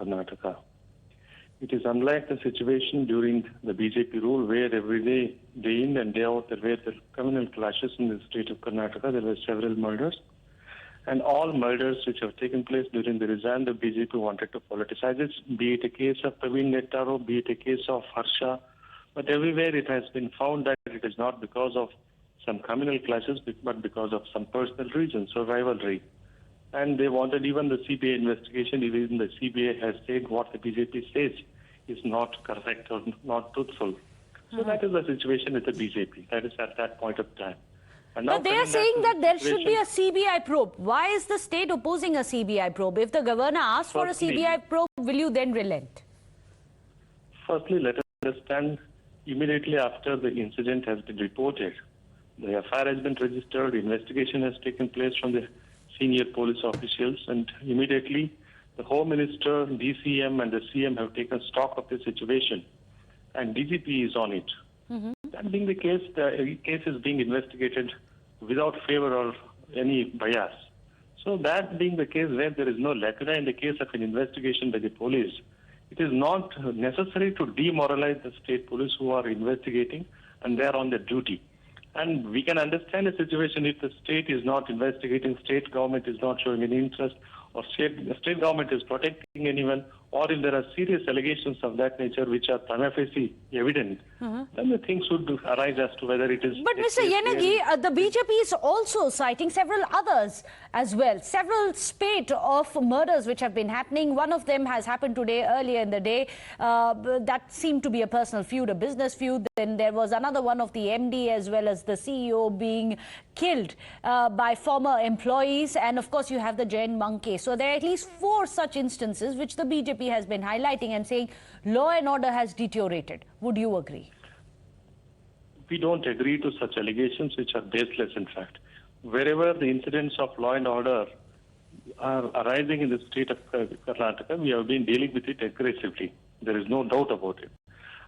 Karnataka. It is unlike the situation during the BJP rule where every day, day in and day out, there were the communal clashes in the state of Karnataka. There were several murders. And all murders which have taken place during the regime, the BJP wanted to politicize it, be it a case of Praveen Nettaro, be it a case of Harsha. But everywhere it has been found that it is not because of some communal clashes, but because of some personal reasons or rivalry. And they wanted even the CBI investigation, even the CBI has said what the BJP says is not correct or not truthful. So that is the situation with the BJP. That is at that point of time. And now but they are saying that there should be a CBI probe. Why is the state opposing a CBI probe? If the governor asks for a CBI probe, will you then relent? Firstly, let us understand, immediately after the incident has been reported, the FIR has been registered, investigation has taken place from the senior police officials, and immediately the Home Minister, DCM and the CM have taken stock of the situation, and DGP is on it. That being the case is being investigated without favor or any bias. So that being the case where there is no lacuna in the case of an investigation by the police, it is not necessary to demoralize the state police who are investigating and they are on their duty. And we can understand the situation if the state is not investigating, state government is not showing any interest, or state government is protecting anyone, or if there are serious allegations of that nature which are prima facie evident, then the things would arise as to whether it is... But Mr. Yenagi, the BJP is also citing several others as well. Several spate of murders which have been happening. One of them has happened today, earlier in the day. That seemed to be a personal feud, a business feud. Then there was another one of the MD as well as the CEO being killed by former employees. And of course, you have the Jain Monk case. So there are at least 4 such instances which the BJP has been highlighting and saying law and order has deteriorated. Would you agree? We don't agree to such allegations which are baseless, in fact. Wherever the incidents of law and order are arising in the state of Karnataka, we have been dealing with it aggressively. There is no doubt about it.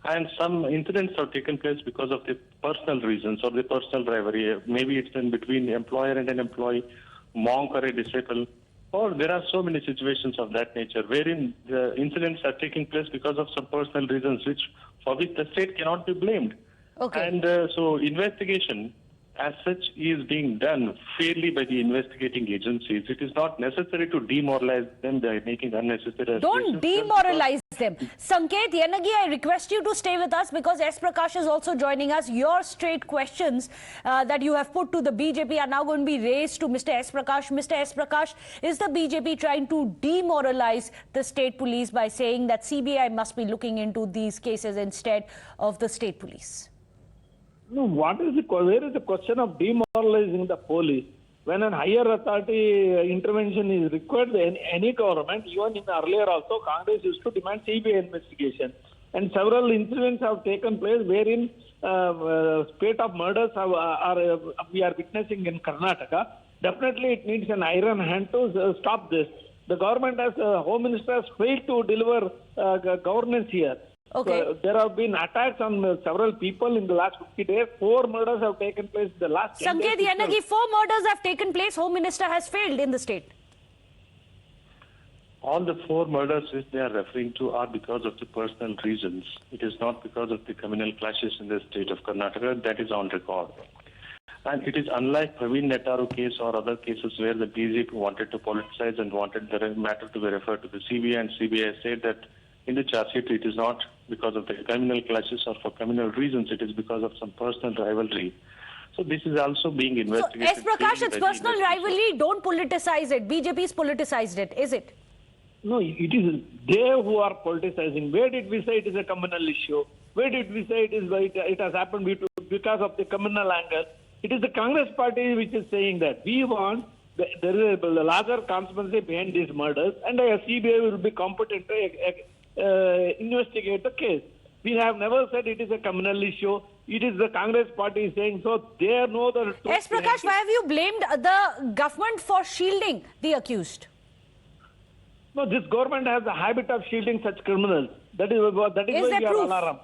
And some incidents have taken place because of the personal reasons or the personal rivalry. Maybe it's in between the employer and an employee, monk or a disciple. Or there are so many situations of that nature wherein the incidents are taking place because of some personal reasons for which the state cannot be blamed. Okay. And so investigation as such is being done fairly by the investigating agencies. It is not necessary to demoralize them by making unnecessary... Don't demoralize them. Sanket Yenagi, I request you to stay with us because S. Prakash is also joining us. Your straight questions that you have put to the BJP are now going to be raised to Mr. S. Prakash. Mr. S. Prakash, is the BJP trying to demoralize the state police by saying that CBI must be looking into these cases instead of the state police? No, where is the question of demoralizing the police? When a higher authority intervention is required, any government, even in earlier also, Congress used to demand CBI investigation. And several incidents have taken place wherein spate of murders we are witnessing in Karnataka. Definitely it needs an iron hand to stop this. The government as Home Minister has failed to deliver governance here. Okay. So there have been attacks on several people in the last 50 days. 4 murders have taken place in the last 10 days. Sanket Yenagi, 4 murders have taken place. Home Minister has failed in the state. All the 4 murders which they are referring to are because of the personal reasons. It is not because of the communal clashes in the state of Karnataka. That is on record. And it is unlike Praveen Nettaro case or other cases where the BJP wanted to politicize and wanted the matter to be referred to the CBI, and CBI said that in the charge sheet it is not because of the communal clashes or for communal reasons, it is because of some personal rivalry. So this is also being investigated. So, S. Prakash, it's personal rivalry. Don't politicize it. BJP's politicized it, is it? No, it is they who are politicizing. Where did we say it is a communal issue? Where did we say it has happened because of the communal angle? It is the Congress party which is saying that. We want, there is a larger conspiracy behind these murders, and a CBI will be competent to investigate the case. We have never said it is a communal issue. It is the Congress party saying so. They know the truth. S. Prakash, why have you blamed the government for shielding the accused? No, this government has a habit of shielding such criminals. That is why we are alarmed.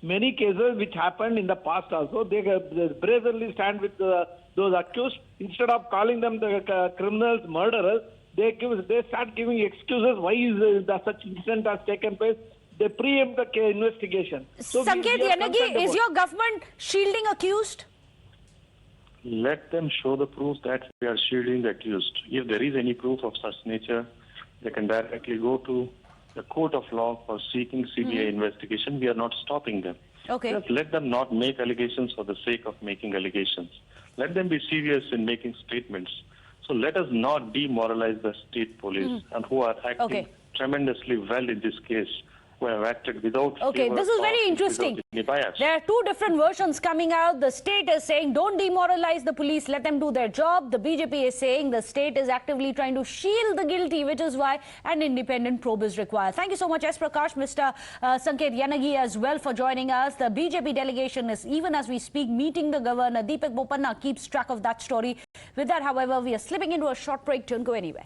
Many cases which happened in the past also, they brazenly stand with those accused. Instead of calling them the criminals, murderers, they start giving excuses why is such incident has taken place. They preempt the investigation. So Sanket Yenagi, is your government shielding accused? Let them show the proof that we are shielding the accused. If there is any proof of such nature, they can directly go to the court of law for seeking CBI investigation. We are not stopping them. Okay. Just let them not make allegations for the sake of making allegations. Let them be serious in making statements. So let us not demoralize the state police and who are acting tremendously well in this case, who have acted without favor this is or very interesting. without any bias. There are two different versions coming out. The state is saying don't demoralize the police, let them do their job. The BJP is saying the state is actively trying to shield the guilty, which is why an independent probe is required. Thank you so much, S. Prakash, Mr. Sanket Yenagi as well for joining us. The BJP delegation is, even as we speak, meeting the governor. Deepak Bopanna keeps track of that story. With that, however, we are slipping into a short break. Don't go anywhere.